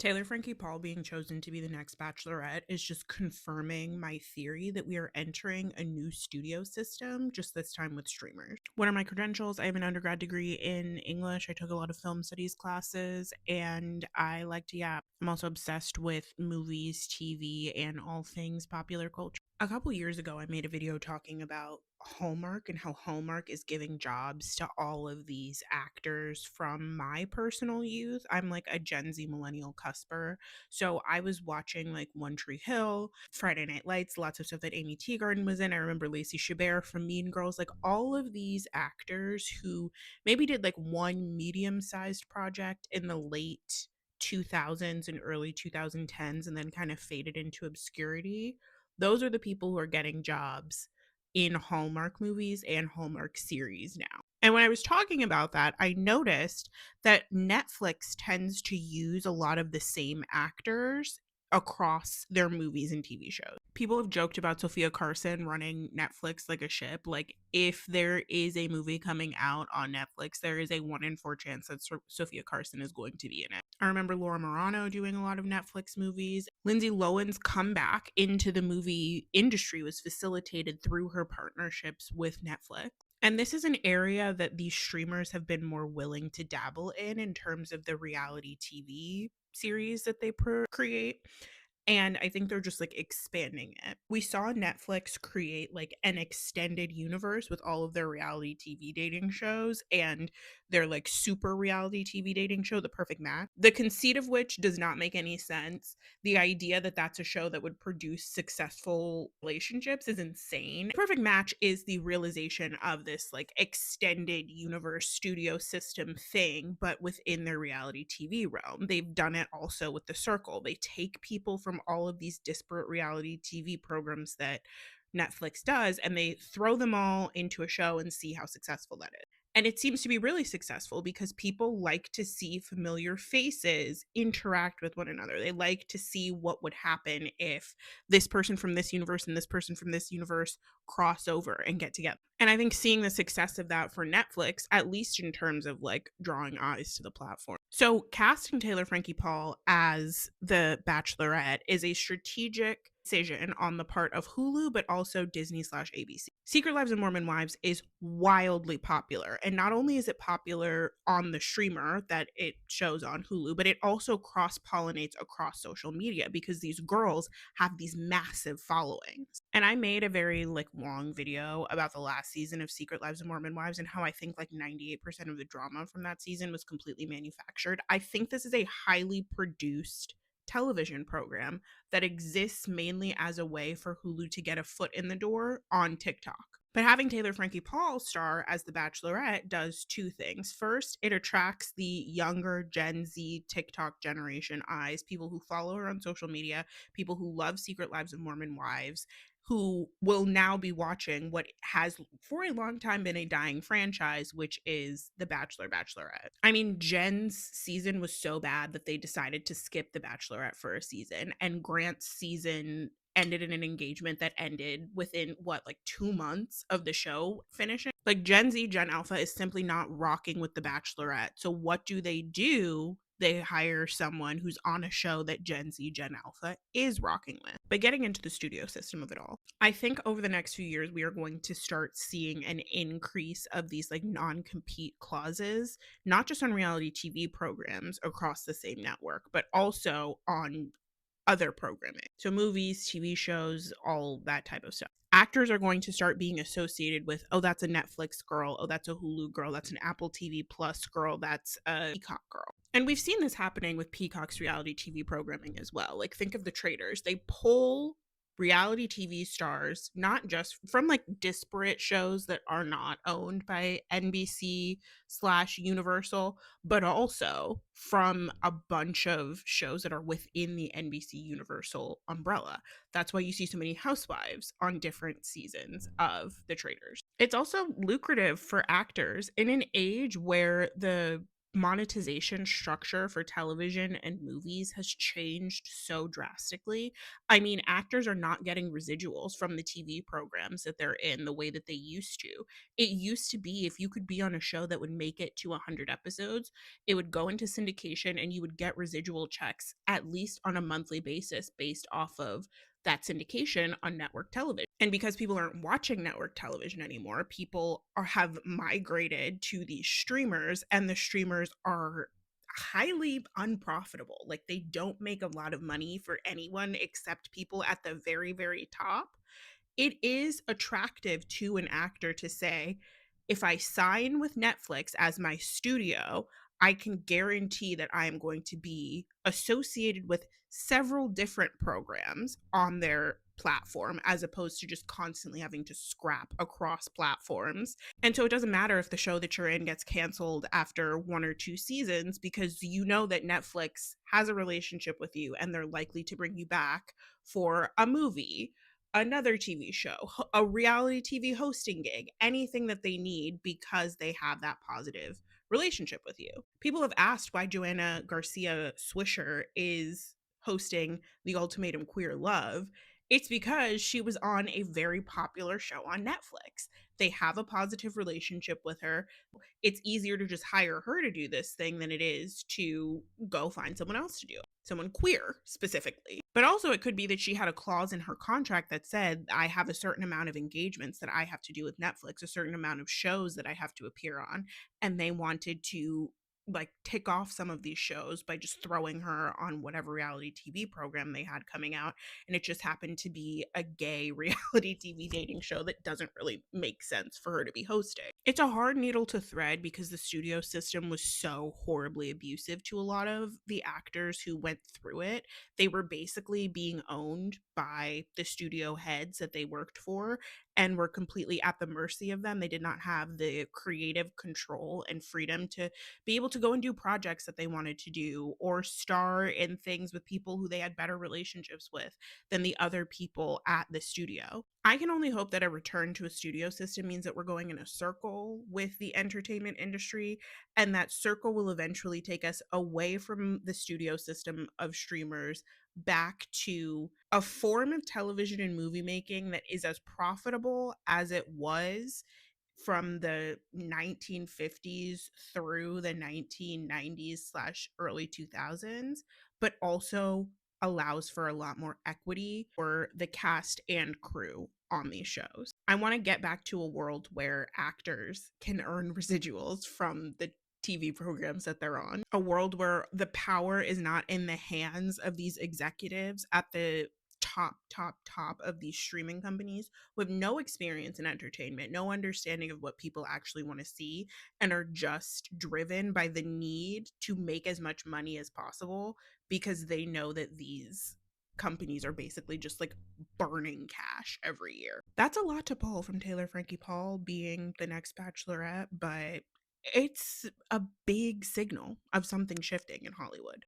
Taylor Frankie Paul being chosen to be the next Bachelorette is just confirming my theory that we are entering a new studio system, just this time with streamers. What are my credentials? I have an undergrad degree in English. I took a lot of film studies classes, and I like to yap. I'm also obsessed with movies, TV, and all things popular culture. A couple years ago, I made a video talking about Hallmark and how Hallmark is giving jobs to all of these actors from my personal youth. I'm like a Gen Z millennial cusper. So I was watching like One Tree Hill, Friday Night Lights, lots of stuff that Amy Teagarden was in. I remember Lacey Chabert from Mean Girls, like all of these actors who maybe did like one medium sized project in the late 2000s and early 2010s and then kind of faded into obscurity. Those are the people who are getting jobs in Hallmark movies and Hallmark series now. And when I was talking about that, I noticed that Netflix tends to use a lot of the same actors across their movies and TV shows. People have joked about Sophia Carson running Netflix like a ship. Like, if there is a movie coming out on Netflix, there is a 1 in 4 chance that Sophia Carson is going to be in it. I remember Laura Morano doing a lot of Netflix movies. Lindsay Lohan's comeback into the movie industry was facilitated through her partnerships with Netflix. And this is an area that these streamers have been more willing to dabble in terms of the reality TV series that they create. And I think they're just like expanding it. We saw Netflix create like an extended universe with all of their reality TV dating shows and their like super reality TV dating show, The Perfect Match. The conceit of which does not make any sense. The idea that that's a show that would produce successful relationships is insane. Perfect Match is the realization of this like extended universe studio system thing, but within their reality TV realm. They've done it also with The Circle. They take people from all of these disparate reality TV programs that Netflix does and they throw them all into a show and see how successful that is. And it seems to be really successful because people like to see familiar faces interact with one another. They like to see what would happen if this person from this universe and this person from this universe cross over and get together. And I think seeing the success of that for Netflix, at least in terms of like drawing eyes to the platform. So casting Taylor Frankie Paul as the Bachelorette is a strategic decision on the part of Hulu, but also Disney/ABC. Secret Lives of Mormon Wives is wildly popular. And not only is it popular on the streamer that it shows on Hulu, but it also cross pollinates across social media because these girls have these massive followings. And I made a very like long video about the last season of Secret Lives of Mormon Wives and how I think like 98% of the drama from that season was completely manufactured. I think this is a highly produced television program that exists mainly as a way for Hulu to get a foot in the door on TikTok. But having Taylor Frankie Paul star as the Bachelorette does two things. First, it attracts the younger Gen Z TikTok generation eyes, people who follow her on social media, people who love Secret Lives of Mormon Wives, who will now be watching what has for a long time been a dying franchise, which is The Bachelorette. I mean, Jen's season was so bad that they decided to skip The Bachelorette for a season, and Grant's season ended in an engagement that ended within what, like 2 months of the show finishing. Like Gen Z, Gen Alpha is simply not rocking with The Bachelorette. So what do? They hire someone who's on a show that Gen Z, Gen Alpha is rocking with. But getting into the studio system of it all, I think over the next few years, we are going to start seeing an increase of these like non-compete clauses, not just on reality TV programs across the same network, but also on other programming. So movies, TV shows, all that type of stuff. Actors are going to start being associated with, oh, that's a Netflix girl, oh, that's a Hulu girl, that's an Apple TV Plus girl, that's a Peacock girl. And we've seen this happening with Peacock's reality TV programming as well. Like, think of The Traitors. They pull reality TV stars, not just from like disparate shows that are not owned by NBC/Universal, but also from a bunch of shows that are within the NBC Universal umbrella. That's why you see so many housewives on different seasons of The Traitors. It's also lucrative for actors in an age where the monetization structure for television and movies has changed so drastically. I mean, actors are not getting residuals from the TV programs that they're in the way that they used to. It used to be if you could be on a show that would make it to 100 episodes, it would go into syndication and you would get residual checks at least on a monthly basis based off of that syndication on network television. And because people aren't watching network television anymore, people have migrated to these streamers, and the streamers are highly unprofitable. Like, they don't make a lot of money for anyone except people at the very, very top. It is attractive to an actor to say, if I sign with Netflix as my studio, I can guarantee that I am going to be associated with several different programs on their platform as opposed to just constantly having to scrap across platforms. And so it doesn't matter if the show that you're in gets canceled after 1 or 2 seasons, because you know that Netflix has a relationship with you and they're likely to bring you back for a movie, another TV show, a reality TV hosting gig, anything that they need, because they have that positive relationship with you. People have asked why Joanna Garcia Swisher is hosting the Ultimatum Queer Love. It's because she was on a very popular show on Netflix. They have a positive relationship with her. It's easier to just hire her to do this thing than it is to go find someone else to do it, someone queer specifically. But also, it could be that she had a clause in her contract that said, I have a certain amount of engagements that I have to do with Netflix, a certain amount of shows that I have to appear on. And they wanted to like tick off some of these shows by just throwing her on whatever reality TV program they had coming out. And it just happened to be a gay reality TV dating show that doesn't really make sense for her to be hosting. It's a hard needle to thread because the studio system was so horribly abusive to a lot of the actors who went through it. They were basically being owned by the studio heads that they worked for and were completely at the mercy of them. They did not have the creative control and freedom to be able to go and do projects that they wanted to do or star in things with people who they had better relationships with than the other people at the studio. I can only hope that a return to a studio system means that we're going in a circle with the entertainment industry, and that circle will eventually take us away from the studio system of streamers back to a form of television and movie making that is as profitable as it was from the 1950s through the 1990s slash early 2000s, but also allows for a lot more equity for the cast and crew on these shows. I want to get back to a world where actors can earn residuals from the TV programs that they're on, a world where the power is not in the hands of these executives at the top of these streaming companies with no experience in entertainment, no understanding of what people actually want to see, and are just driven by the need to make as much money as possible because they know that these companies are basically just like burning cash every year. That's a lot to pull from Taylor Frankie Paul being the next Bachelorette, but it's a big signal of something shifting in Hollywood.